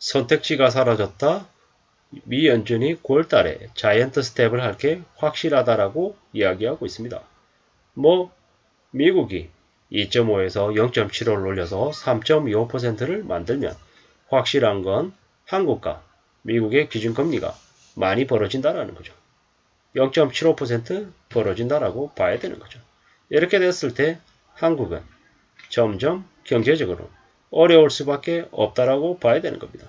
선택지가 사라졌다. 미연준이 9월달에 자이언트 스텝을 할 게 확실하다라고 이야기하고 있습니다. 미국이 2.5에서 0.75를 올려서 3.25%를 만들면 확실한 건 한국과 미국의 기준금리가 많이 벌어진다라는 거죠. 0.75% 벌어진다라고 봐야 되는 거죠. 이렇게 됐을 때 한국은 점점 경제적으로 어려울 수밖에 없다라고 봐야 되는 겁니다.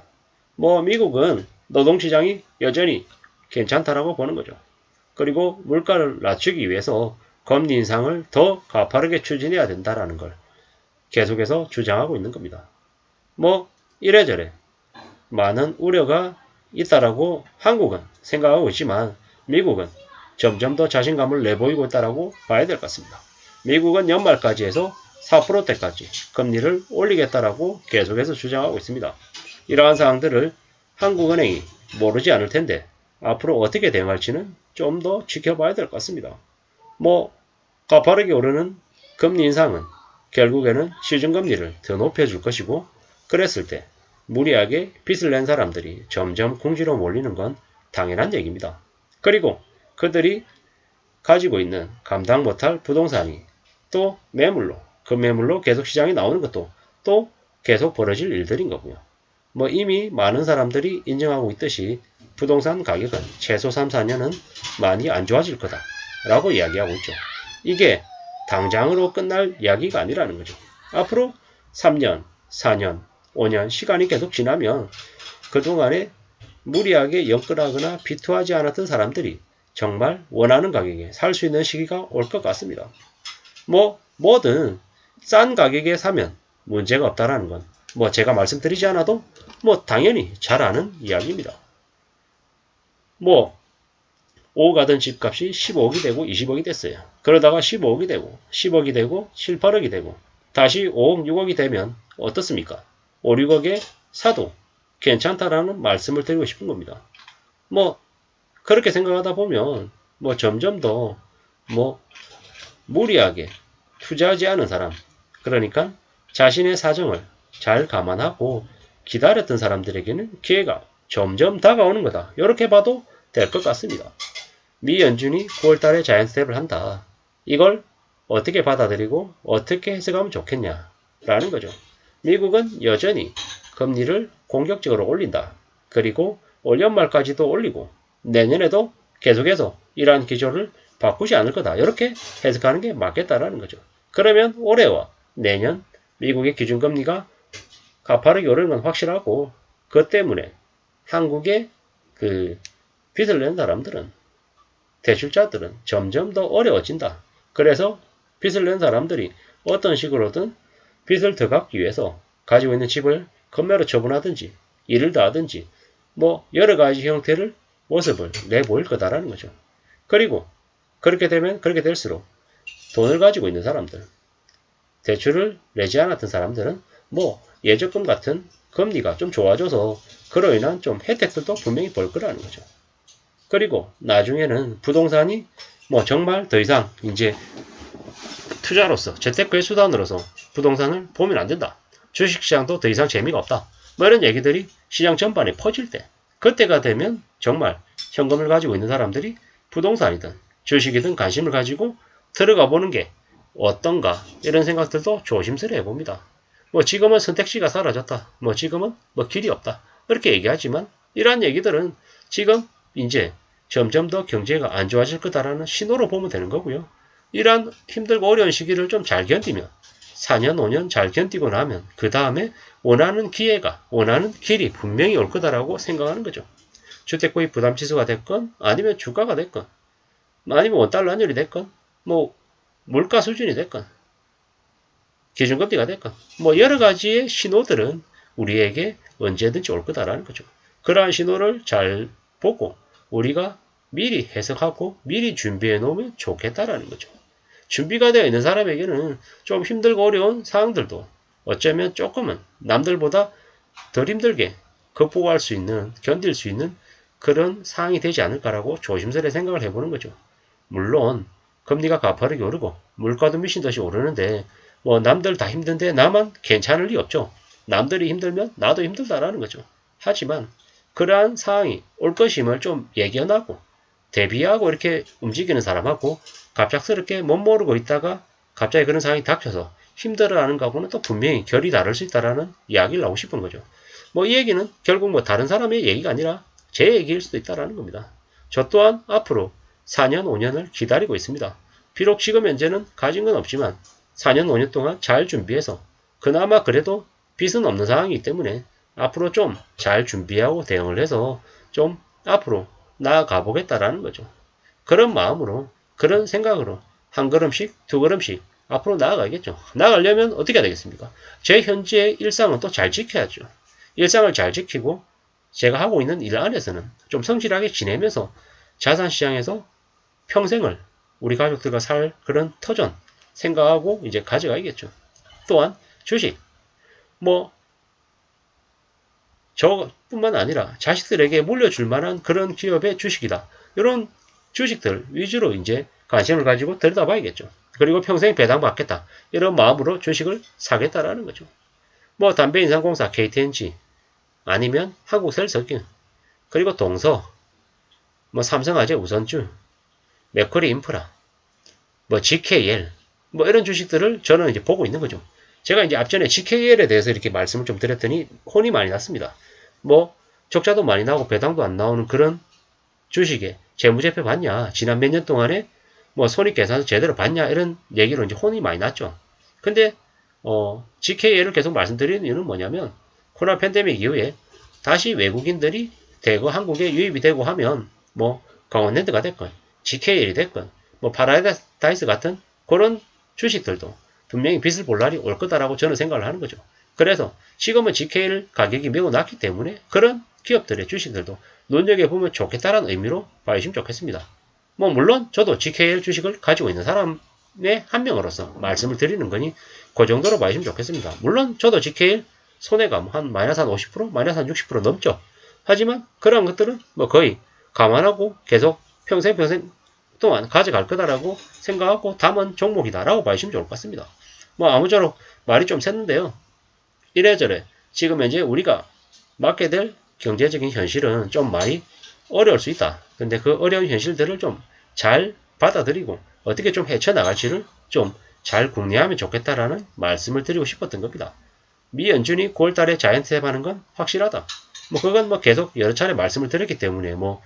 미국은 노동시장이 여전히 괜찮다라고 보는 거죠. 그리고 물가를 낮추기 위해서 금리 인상을 더 가파르게 추진해야 된다라는 걸 계속해서 주장하고 있는 겁니다. 이래저래 많은 우려가 있다라고 한국은 생각하고 있지만 미국은 점점 더 자신감을 내보이고 있다라고 봐야 될 것 같습니다. 미국은 연말까지 해서 4%대까지 금리를 올리겠다라고 계속해서 주장하고 있습니다. 이러한 사항들을 한국은행이 모르지 않을 텐데 앞으로 어떻게 대응할지는 좀 더 지켜봐야 될 것 같습니다. 가파르게 오르는 금리 인상은 결국에는 시중금리를 더 높여줄 것이고 그랬을 때 무리하게 빚을 낸 사람들이 점점 궁지로 몰리는 건 당연한 얘기입니다. 그리고 그들이 가지고 있는 감당 못할 부동산이 또 매물로 금매물로 계속 시장에 나오는 것도 또 계속 벌어질 일들인 거고요. 이미 많은 사람들이 인정하고 있듯이 부동산 가격은 최소 3, 4년은 많이 안 좋아질 거다 라고 이야기하고 있죠. 이게 당장으로 끝날 이야기가 아니라는 거죠. 앞으로 3년, 4년, 5년 시간이 계속 지나면 그동안에 무리하게 연끌하거나 비투하지 않았던 사람들이 정말 원하는 가격에 살 수 있는 시기가 올 것 같습니다. 뭐든 싼 가격에 사면 문제가 없다라는 건 제가 말씀드리지 않아도 당연히 잘 아는 이야기입니다. 5 가던 집값이 15억이 되고 20억이 됐어요. 그러다가 15억이 되고 10억이 되고 7, 8억이 되고 다시 5억, 6억이 되면 어떻습니까? 5, 6억에 사도 괜찮다라는 말씀을 드리고 싶은 겁니다. 그렇게 생각하다 보면 점점 더 무리하게 투자하지 않은 사람, 그러니까 자신의 사정을 잘 감안하고 기다렸던 사람들에게는 기회가 점점 다가오는 거다. 이렇게 봐도 될 것 같습니다. 미 연준이 9월달에 자이언트 스텝을 한다. 이걸 어떻게 받아들이고 어떻게 해석하면 좋겠냐라는 거죠. 미국은 여전히 금리를 공격적으로 올린다. 그리고 올 연말까지도 올리고 내년에도 계속해서 이러한 기조를 바꾸지 않을 거다. 이렇게 해석하는 게 맞겠다라는 거죠. 그러면 올해와 내년 미국의 기준금리가 가파르게 오르는 건 확실하고 그 때문에 한국의 빚을 낸 사람들은 대출자들은 점점 더 어려워진다. 그래서 빚을 낸 사람들이 어떤 식으로든 빚을 더 갚기 위해서 가지고 있는 집을 건매로 처분하든지 일을 더 하든지 여러 가지 형태를 모습을 내보일 거다라는 거죠. 그리고 그렇게 되면 그렇게 될수록 돈을 가지고 있는 사람들, 대출을 내지 않았던 사람들은 예적금 같은 금리가 좀 좋아져서 그로 인한 좀 혜택들도 분명히 볼 거라는 거죠. 그리고 나중에는 부동산이 정말 더 이상 이제 투자로서 재테크의 수단으로서 부동산을 보면 안 된다. 주식시장도 더 이상 재미가 없다. 이런 얘기들이 시장 전반에 퍼질 때 그때가 되면 정말 현금을 가지고 있는 사람들이 부동산이든 주식이든 관심을 가지고 들어가 보는 게 어떤가 이런 생각들도 조심스레 해봅니다. 지금은 선택지가 사라졌다. 지금은 길이 없다. 그렇게 얘기하지만 이러한 얘기들은 지금 이제 점점 더 경제가 안 좋아질 거다라는 신호로 보면 되는 거고요. 이러한 힘들고 어려운 시기를 좀 잘 견디면 4년, 5년 잘 견디고 나면 그 다음에 원하는 기회가, 원하는 길이 분명히 올 거다라고 생각하는 거죠. 주택구입 부담지수가 됐건 아니면 주가가 됐건 아니면 원달러 환율이 됐건 물가 수준이 됐건 기준금리가 됐건 여러 가지의 신호들은 우리에게 언제든지 올 거다라는 거죠. 그러한 신호를 잘 보고 우리가 미리 해석하고 미리 준비해 놓으면 좋겠다라는 거죠. 준비가 되어 있는 사람에게는 좀 힘들고 어려운 상황들도 어쩌면 조금은 남들보다 덜 힘들게 극복할 수 있는, 견딜 수 있는 그런 상황이 되지 않을까라고 조심스레 생각을 해보는 거죠. 물론 금리가 가파르게 오르고 물가도 미친 듯이 오르는데 남들 다 힘든데 나만 괜찮을 리 없죠. 남들이 힘들면 나도 힘들다라는 거죠. 하지만 그러한 상황이 올 것임을 좀 예견하고 대비하고 이렇게 움직이는 사람하고 갑작스럽게 못 모르고 있다가 갑자기 그런 상황이 닥쳐서 힘들어하는 거하고는 또 분명히 결이 다를 수 있다라는 이야기를 하고 싶은 거죠. 뭐 이 얘기는 결국 뭐 다른 사람의 얘기가 아니라 제 얘기일 수도 있다라는 겁니다. 저 또한 앞으로 4년, 5년을 기다리고 있습니다. 비록 지금 현재는 가진 건 없지만 4년, 5년 동안 잘 준비해서 그나마 그래도 빚은 없는 상황이기 때문에 앞으로 좀 잘 준비하고 대응을 해서 좀 앞으로 나아가 보겠다라는 거죠. 그런 마음으로, 그런 생각으로 한 걸음씩, 두 걸음씩 앞으로 나아가겠죠. 나아가려면 어떻게 해야 되겠습니까? 제 현재의 일상은 또 잘 지켜야죠. 일상을 잘 지키고 제가 하고 있는 일 안에서는 좀 성실하게 지내면서 자산시장에서 평생을 우리 가족들과 살 그런 터전 생각하고 이제 가져가야겠죠. 또한 주식, 뭐 저뿐만 아니라 자식들에게 물려줄 만한 그런 기업의 주식이다. 이런 주식들 위주로 이제 관심을 가지고 들여다봐야겠죠. 그리고 평생 배당받겠다. 이런 마음으로 주식을 사겠다라는 거죠. 뭐 담배인상공사 KTNG 아니면 한국셀석유 그리고 동서 뭐 삼성화재 우선주 맥쿼리 인프라 뭐 GKL 뭐 이런 주식들을 저는 이제 보고 있는 거죠. 제가 이제 앞전에 GKL에 대해서 이렇게 말씀을 좀 드렸더니 혼이 많이 났습니다. 뭐 적자도 많이 나고 배당도 안 나오는 그런 주식에 재무제표 봤냐? 지난 몇 년 동안에 뭐 손익계산서 제대로 봤냐? 이런 얘기로 이제 혼이 많이 났죠. 근데 GKL을 계속 말씀드리는 이유는 뭐냐면 코로나 팬데믹 이후에 다시 외국인들이 대거 한국에 유입이 되고 하면 뭐 강원랜드가 됐건 GKL이 됐건 뭐 파라다이스 같은 그런 주식들도 분명히 빚을 볼 날이 올 거다라고 저는 생각을 하는 거죠. 그래서 지금은 GKL 가격이 매우 낮기 때문에 그런 기업들의 주식들도 눈여겨보면 좋겠다라는 의미로 봐주시면 좋겠습니다. 뭐 물론 저도 GKL 주식을 가지고 있는 사람의 한 명으로서 말씀을 드리는 거니 그 정도로 봐주시면 좋겠습니다. 물론 저도 GKL 손해가 한 마이너스 한 50%, 마이너스 한 60% 넘죠. 하지만 그런 것들은 뭐 거의 감안하고 계속 평생 동안 가져갈 거다라고 생각하고 담은 종목이다라고 봐주시면 좋을 것 같습니다. 뭐 아무쪼록 말이 좀 샜는데요. 이래저래 지금 현재 우리가 맞게 될 경제적인 현실은 좀 많이 어려울 수 있다. 근데 그 어려운 현실들을 좀 잘 받아들이고 어떻게 좀 헤쳐나갈지를 좀 잘 궁리하면 좋겠다라는 말씀을 드리고 싶었던 겁니다. 미연준이 9월달에 자이언트 탭 하는 건 확실하다. 뭐 그건 뭐 계속 여러 차례 말씀을 드렸기 때문에 뭐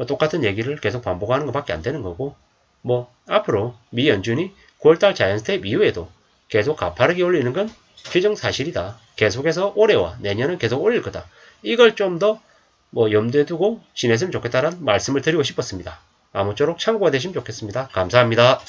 똑같은 얘기를 계속 반복하는 것밖에 안 되는 거고 뭐 앞으로 미연준이 9월달 자이언트 탭 이후에도 계속 가파르게 올리는 건 기정사실이다. 계속해서 올해와 내년은 계속 올릴 거다. 이걸 좀 더 뭐 염두에 두고 지냈으면 좋겠다는 말씀을 드리고 싶었습니다. 아무쪼록 참고가 되시면 좋겠습니다. 감사합니다.